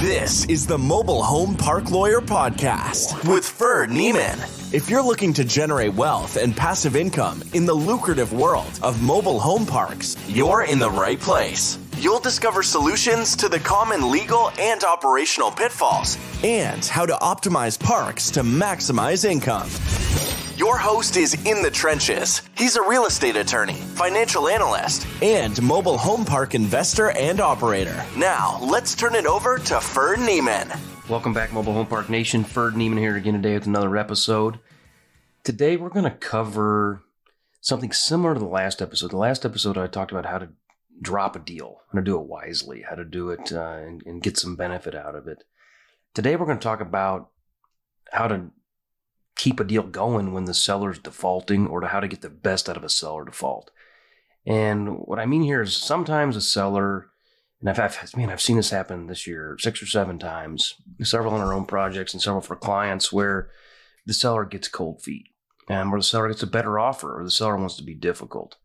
This is the Mobile Home Park Lawyer Podcast with Ferd. If you're looking to generate wealth and passive income in the lucrative world of mobile home parks, you're in the right place. You'll discover solutions to the common legal and operational pitfalls and how to optimize parks to maximize income. Your host is in the trenches. He's a real estate attorney, financial analyst, and mobile home park investor and operator. Now, let's turn it over to Ferd. Welcome back, Mobile Home Park Nation. Ferd here again today with another episode. Today, we're going to cover something similar to the last episode. The last episode, I talked about how to drop a deal, how to do it wisely, how to do it and get some benefit out of it. Today, we're going to talk about how to keep a deal going when the seller's defaulting, or to how to get the best out of a seller default. And what I mean here is sometimes a seller, and I've seen this happen this year 6 or 7 times, several on our own projects and several for clients, where the seller gets cold feet, and where the seller gets a better offer, or the seller wants to be difficult.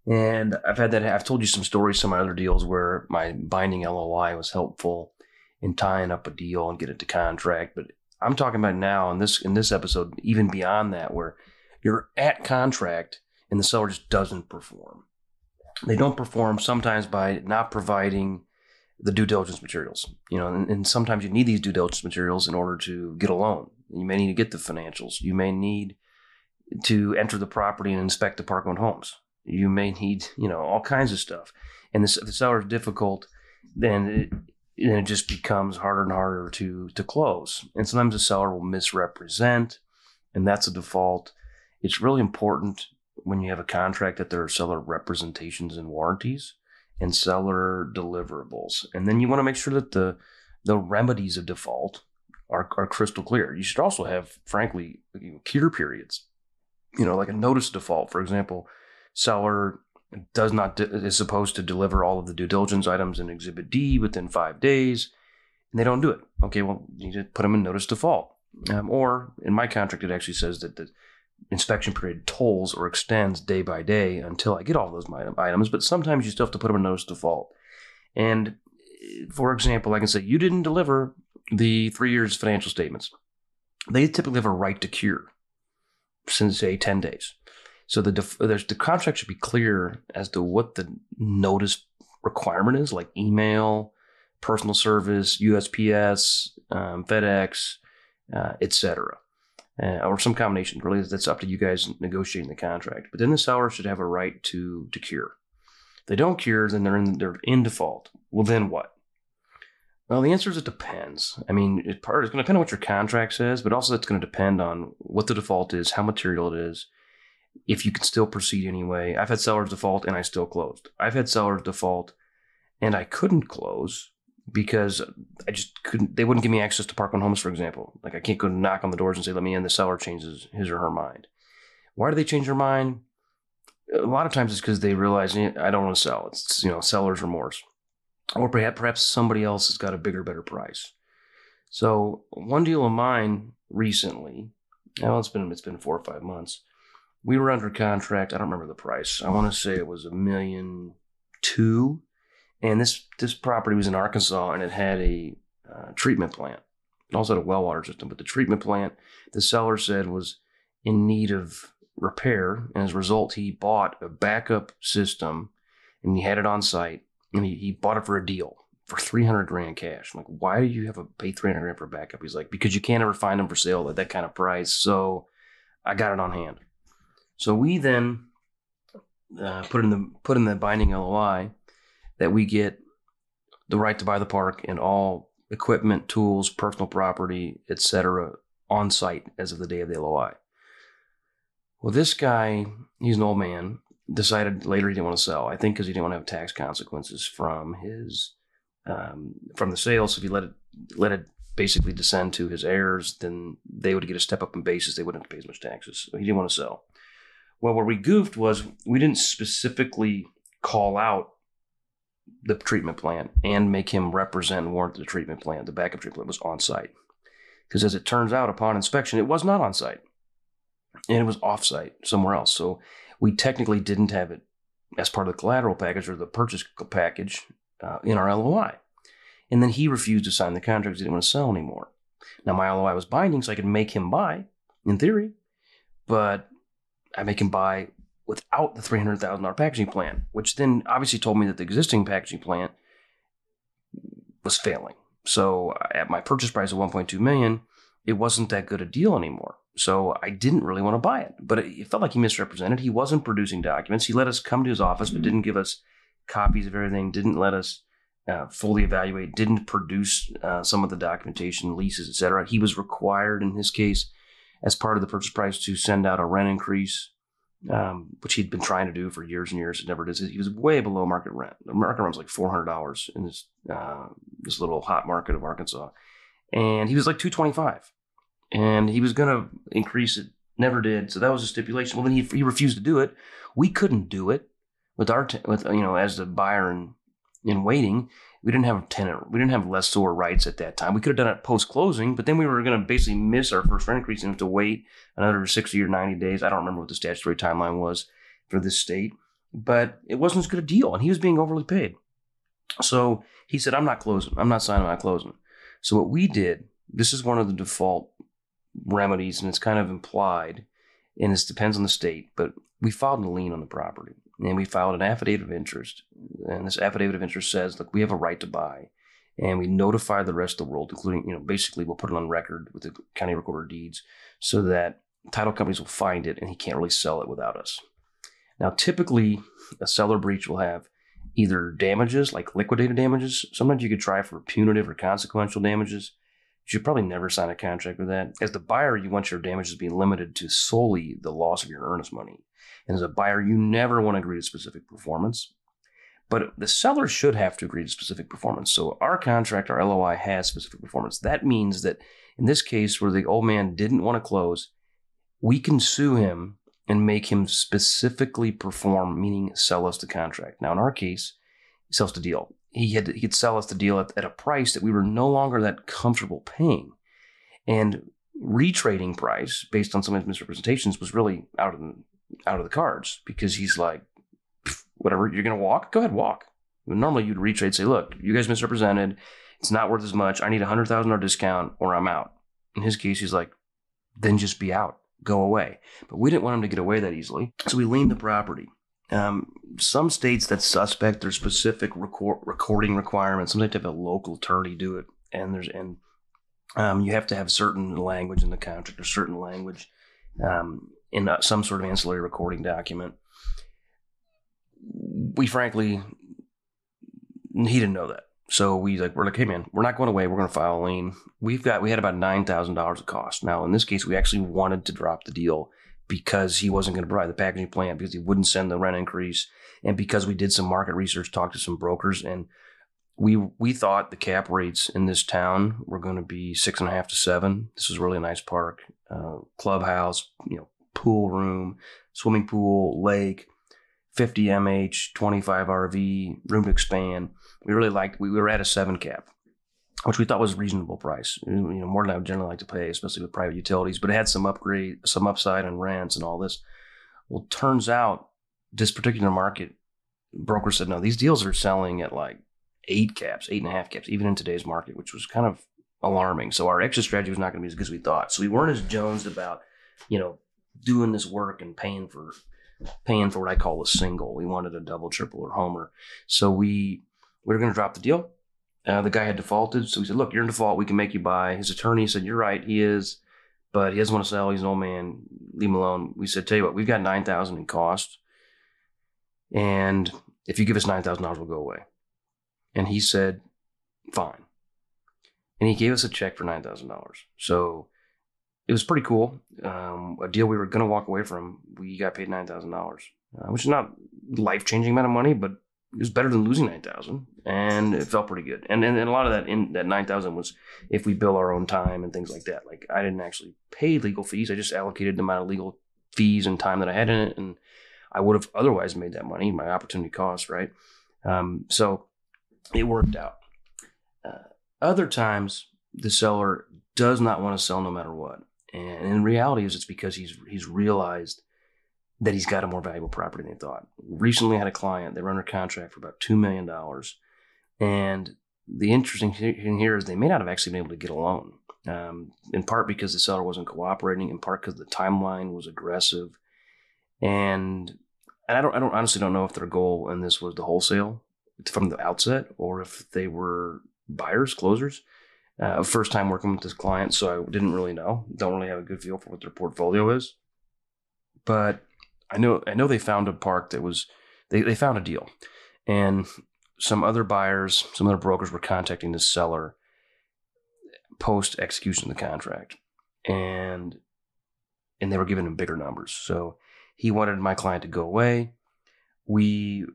And I've had that. I've told you some stories, some of my other deals where my binding LOI was helpful in tying up a deal and get it to contract. But I'm talking about now in this episode, even beyond that, where you're at contract and the seller just doesn't perform. They don't perform sometimes by not providing the due diligence materials, and sometimes you need these due diligence materials in order to get a loan. You may need to get the financials. You may need to enter the property and inspect the park-owned homes. You may need, all kinds of stuff. And if the seller is difficult, then it just becomes harder and harder to close. And sometimes the seller will misrepresent, and that's a default. It's really important when you have a contract that there are seller representations and warranties and seller deliverables. And then you want to make sure that the remedies of default are crystal clear. You should also have, frankly, cure periods. Like a notice of default, for example, seller is supposed to deliver all of the due diligence items in Exhibit D within 5 days, and they don't do it. Okay, well, you need to put them in notice default. Or in my contract, it actually says that the inspection period tolls or extends day by day until I get all those items, but sometimes you still have to put them in notice default. And for example, I can say, you didn't deliver the 3 years financial statements. They typically have a right to cure since, say, 10 days. So the contract should be clear as to what the notice requirement is, like email, personal service, USPS, FedEx, etc., or some combination. Really, that's up to you guys negotiating the contract. But then the seller should have a right to cure. If they don't cure, then they're in default. Well, then what? Well, the answer is it depends. I mean, it's going to depend on what your contract says, but also it's going to depend on what the default is, how material it is, if you can still proceed anyway. I've had sellers default and I still closed. I've had sellers default and I couldn't close because I just couldn't. They wouldn't give me access to park-owned homes, for example. Like, I can't go knock on the doors and say, let me in. The seller changes his or her mind. Why do they change their mind? A lot of times it's because they realize, I don't want to sell. It's, seller's remorse. Or perhaps somebody else has got a bigger, better price. So one deal of mine recently, it's been 4 or 5 months. We were under contract. I don't remember the price. I want to say it was $1.2 million. And this property was in Arkansas, and it had a treatment plant. It also had a well water system, but the treatment plant, the seller said, was in need of repair. And as a result, he bought a backup system, and he had it on site. And he bought it for a deal for $300,000 cash. I'm like, why do you have to pay $300,000 for a backup? He's like, because you can't ever find them for sale at that kind of price. So I got it on hand. So we then put in the binding LOI that we get the right to buy the park and all equipment, tools, personal property, etc. on site as of the day of the LOI. Well, this guy, he's an old man, decided later he didn't want to sell. I think because he didn't want to have tax consequences from his from the sale. So if he let it basically descend to his heirs, then they would get a step up in basis. They wouldn't have to pay as much taxes. So he didn't want to sell. Well, where we goofed was we didn't specifically call out the treatment plant and make him represent and warrant the treatment plant. The backup treatment plant was on site. Because as it turns out, upon inspection, it was not on site. And it was off site somewhere else. So we technically didn't have it as part of the collateral package or the purchase package in our LOI. And then he refused to sign the contract because he didn't want to sell anymore. Now, my LOI was binding, so I could make him buy, in theory, but I make him buy without the $300,000 packaging plan, which then obviously told me that the existing packaging plant was failing. So at my purchase price of $1.2 million, it wasn't that good a deal anymore. So I didn't really want to buy it, but it felt like he misrepresented. He wasn't producing documents. He let us come to his office, but didn't give us copies of everything, didn't let us fully evaluate, didn't produce some of the documentation, leases, etc. He was required, in his case, as part of the purchase price, to send out a rent increase, which he'd been trying to do for years and years. It never did. He was way below market rent. The market rent was like $400 in this little hot market of Arkansas, and he was like $225, and he was going to increase it. Never did. So that was a stipulation. Well, then he refused to do it. We couldn't do it with as the buyer in waiting. We didn't have a tenant. We didn't have lessor rights at that time. We could have done it post-closing, but then we were going to basically miss our first rent increase and have to wait another 60 or 90 days. I don't remember what the statutory timeline was for this state, but it wasn't as good a deal, and he was being overly paid. So he said, I'm not closing. I'm not signing. I'm not closing. So what we did, this is one of the default remedies, and it's kind of implied, and it depends on the state, but we filed a lien on the property. And we filed an affidavit of interest. And this affidavit of interest says, look, we have a right to buy. And we notify the rest of the world, including, basically we'll put it on record with the county recorder of deeds so that title companies will find it and he can't really sell it without us. Now, typically, a seller breach will have either damages, like liquidated damages. Sometimes you could try for punitive or consequential damages. You should probably never sign a contract with that. As the buyer, you want your damages to be limited to solely the loss of your earnest money. And as a buyer, you never want to agree to specific performance. But the seller should have to agree to specific performance. So our contract, our LOI, has specific performance. That means that in this case where the old man didn't want to close, we can sue him and make him specifically perform, meaning sell us the contract. Now, in our case, he sells the deal. He could sell us the deal at a price that we were no longer that comfortable paying. And retrading price, based on some of his misrepresentations, was really out of the cards, because he's like, whatever, you're going to walk? Go ahead, walk. Normally you'd retrade, say, look, you guys misrepresented. It's not worth as much. I need a $100,000 discount or I'm out. In his case, he's like, then just be out. Go away. But we didn't want him to get away that easily. So we liened the property. Some states that's suspect, there's specific recording requirements. Some states have a local attorney do it. And you have to have certain language in the contract or certain language in some sort of ancillary recording document. We frankly, he didn't know that. So we're like, hey man, we're not going away. We're going to file a lien. We had about $9,000 of cost. Now, in this case, we actually wanted to drop the deal because he wasn't going to provide the packaging plant, because he wouldn't send the rent increase, and because we did some market research, talked to some brokers, and we thought the cap rates in this town were going to be 6.5 to 7. This was a really nice park, clubhouse, pool room, swimming pool, lake, 50 MH, 25 RV, room to expand. We really liked, we were at a 7 cap, which we thought was a reasonable price, more than I would generally like to pay, especially with private utilities, but it had some upside on rents and all this. Well, turns out this particular market, broker said, no, these deals are selling at like 8 caps, 8.5 caps, even in today's market, which was kind of alarming. So our exit strategy was not going to be as good as we thought. So we weren't as jonesed about, doing this work and paying for what I call a single. We wanted a double, triple, or homer. So we were going to drop the deal. The guy had defaulted. So we said, look, you're in default. We can make you buy. His attorney said, you're right. He is, but he doesn't want to sell. He's an old man. Leave him alone. We said, tell you what, we've got $9,000 in cost. And if you give us $9,000, we'll go away. And he said, fine. And he gave us a check for $9,000. So it was pretty cool. A deal we were going to walk away from. We got paid $9,000, which is not life-changing amount of money, but it was better than losing $9,000, and it felt pretty good. And a lot of that $9,000 was if we bill our own time and things like that. Like, I didn't actually pay legal fees. I just allocated the amount of legal fees and time that I had in it, and I would have otherwise made that money, my opportunity cost, right? So it worked out. Other times, the seller does not want to sell no matter what. And in reality, it's because he's realized that he's got a more valuable property than they thought. Recently, I had a client, they were under contract for about $2 million, and the interesting thing here is they may not have actually been able to get a loan, in part because the seller wasn't cooperating, in part because the timeline was aggressive. And I honestly don't know if their goal in this was to wholesale from the outset or if they were buyers, closers. First time working with this client, so I didn't really know. Don't really have a good feel for what their portfolio is. But I know they found a park that was, they found a deal. And some other buyers, some other brokers were contacting the seller post execution of the contract. And they were giving him bigger numbers. So he wanted my client to go away. We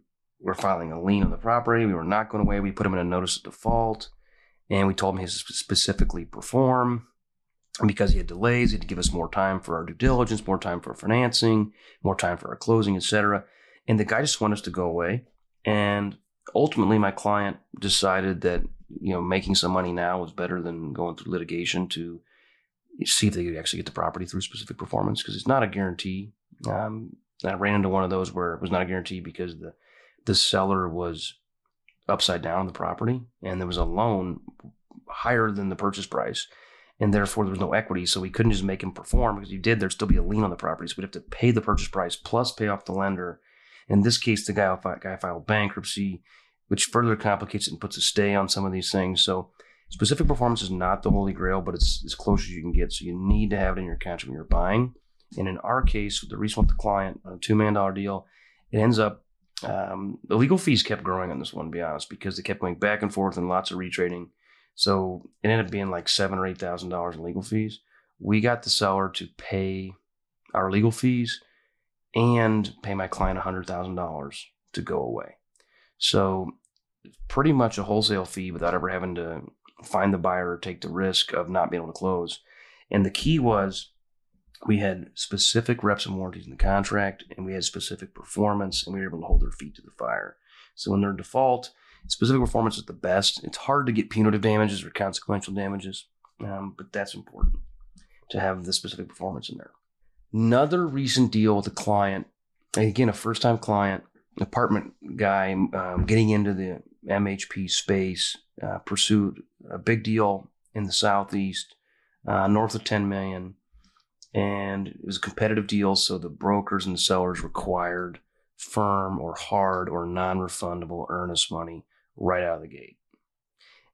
were filing a lien on the property. We were not going away. We put him in a notice of default. And we told him he has to specifically perform. And because he had delays, he had to give us more time for our due diligence, more time for financing, more time for our closing, etc. And the guy just wanted us to go away. And ultimately, my client decided that, making some money now was better than going through litigation to see if they could actually get the property through specific performance, because it's not a guarantee. I ran into one of those where it was not a guarantee because the seller was upside down on the property and there was a loan higher than the purchase price, and therefore there was no equity, so we couldn't just make him perform, because if you did, there'd still be a lien on the property, so we'd have to pay the purchase price plus pay off the lender. In this case, the guy filed bankruptcy, which further complicates it and puts a stay on some of these things. So specific performance is not the holy grail, but it's as close as you can get. So you need to have it in your contract when you're buying. And in our case, with the recent with the client, on a $2 million deal, it ends up, the legal fees kept growing on this one, to be honest, because they kept going back and forth and lots of retrading. So it ended up being like $7,000 or $8,000 in legal fees. We got the seller to pay our legal fees and pay my client $100,000 to go away. So pretty much a wholesale fee without ever having to find the buyer or take the risk of not being able to close. And the key was we had specific reps and warranties in the contract, and we had specific performance, and we were able to hold their feet to the fire. So when they're in default, specific performance is the best. It's hard to get punitive damages or consequential damages, but that's important to have the specific performance in there. Another recent deal with a client, again, a first-time client, apartment guy, getting into the MHP space, pursued a big deal in the Southeast, north of $10 million. And it was a competitive deal, so the brokers and the sellers required firm or hard or non-refundable earnest money right out of the gate.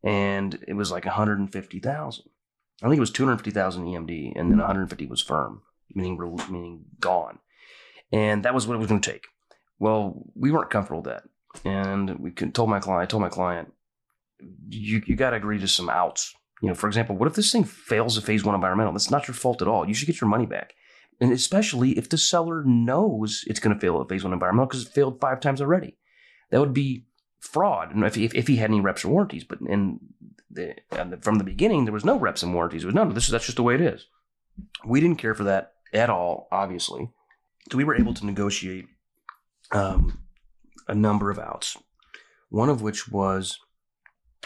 And it was like $150,000. I think it was $250,000 EMD, and then $150,000 was firm, meaning gone. And that was what it was going to take. Well, we weren't comfortable with that, and I told my client, you got to agree to some outs. For example, what if this thing fails a phase 1 environmental? That's not your fault at all. You should get your money back. And especially if the seller knows it's going to fail at phase 1 environmental because it failed 5 times already. That would be fraud. And if he had any reps or warranties, but from the beginning, there was no reps and warranties. It was that's just the way it is. We didn't care for that at all, obviously. So we were able to negotiate a number of outs. One of which was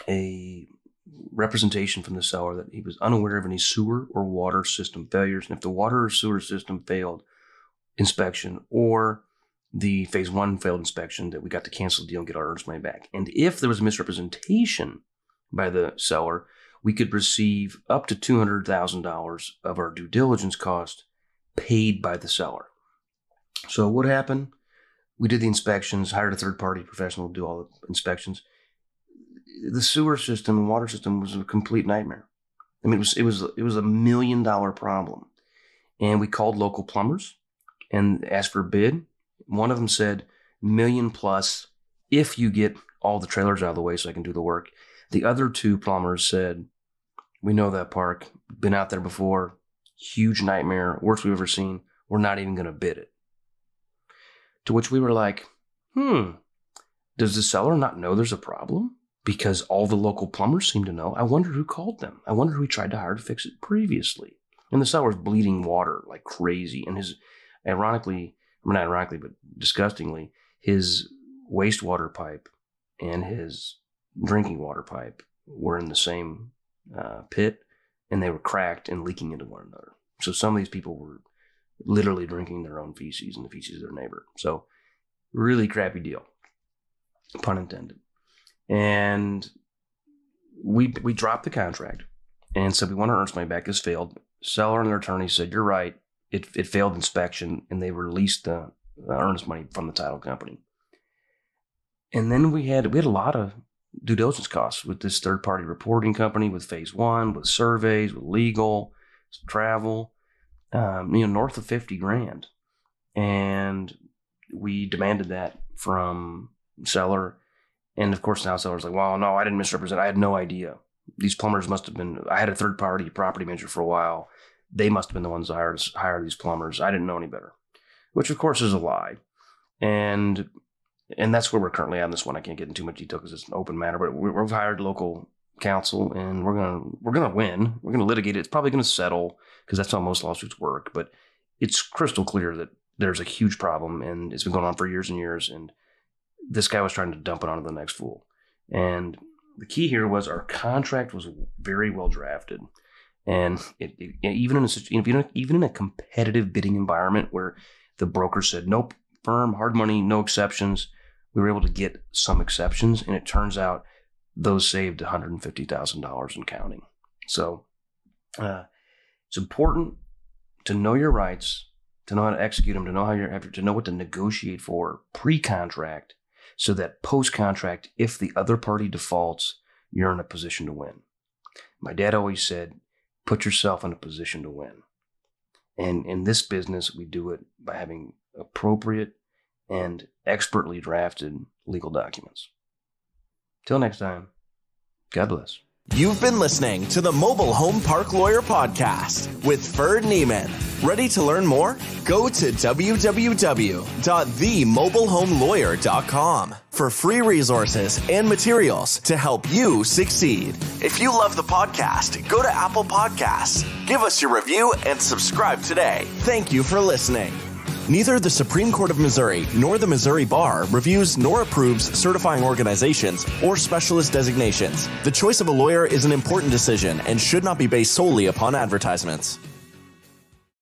a representation from the seller that he was unaware of any sewer or water system failures. And if the water or sewer system failed inspection or the phase 1 failed inspection, that we got to cancel the deal and get our earnest money back. And if there was a misrepresentation by the seller, we could receive up to $200,000 of our due diligence cost paid by the seller. So what happened? We did the inspections, hired a third-party professional to do all the inspections. The sewer system and water system was a complete nightmare. I mean, it was a $1 million problem. And we called local plumbers and asked for a bid. One of them said, $1 million plus if you get all the trailers out of the way so I can do the work. The other 2 plumbers said, we know that park, been out there before, huge nightmare, worst we've ever seen. We're not even going to bid it. To which we were like, does the seller not know there's a problem? Because all the local plumbers seem to know. I wonder who called them. I wonder who he tried to hire to fix it previously. And the seller's bleeding water like crazy. And but disgustingly, his wastewater pipe and his drinking water pipe were in the same pit, and they were cracked and leaking into one another. So some of these people were literally drinking their own feces and the feces of their neighbor. So really crappy deal, pun intended. And we dropped the contract and said we want our earnest money back. This failed. Seller and their attorney said, you're right. It failed inspection, and they released the earnest money from the title company. And then we had a lot of due diligence costs with this third-party reporting company, with phase one, with surveys, with legal, travel, north of $50,000. And we demanded that from seller. And of course, now seller's like, well, no, I didn't misrepresent. I had no idea. These plumbers must have been, I had a third-party property manager for a while. They must have been the ones that hired these plumbers. I didn't know any better, which of course is a lie. And that's where we're currently at on this one. I can't get into too much detail because it's an open matter, but we've hired local counsel, and we're gonna win. We're gonna litigate it. It's probably gonna settle because that's how most lawsuits work. But it's crystal clear that there's a huge problem, and it's been going on for years and years. And this guy was trying to dump it onto the next fool. And the key here was our contract was very well drafted, and even in a competitive bidding environment where the broker said nope, firm, hard money, no exceptions, we were able to get some exceptions, and it turns out those saved $150,000 and counting. So it's important to know your rights, to know how to execute them, to know to know what to negotiate for pre-contract, so that post-contract, if the other party defaults, you're in a position to win. My dad always said, put yourself in a position to win. And in this business, we do it by having appropriate and expertly drafted legal documents. Till next time, God bless. You've been listening to the Mobile Home Park Lawyer Podcast with Ferd Neiman. Ready to learn more? Go to www.themobilehomelawyer.com for free resources and materials to help you succeed. If you love the podcast, go to Apple Podcasts, give us your review, and subscribe today. Thank you for listening. Neither the Supreme Court of Missouri nor the Missouri Bar reviews nor approves certifying organizations or specialist designations. The choice of a lawyer is an important decision and should not be based solely upon advertisements.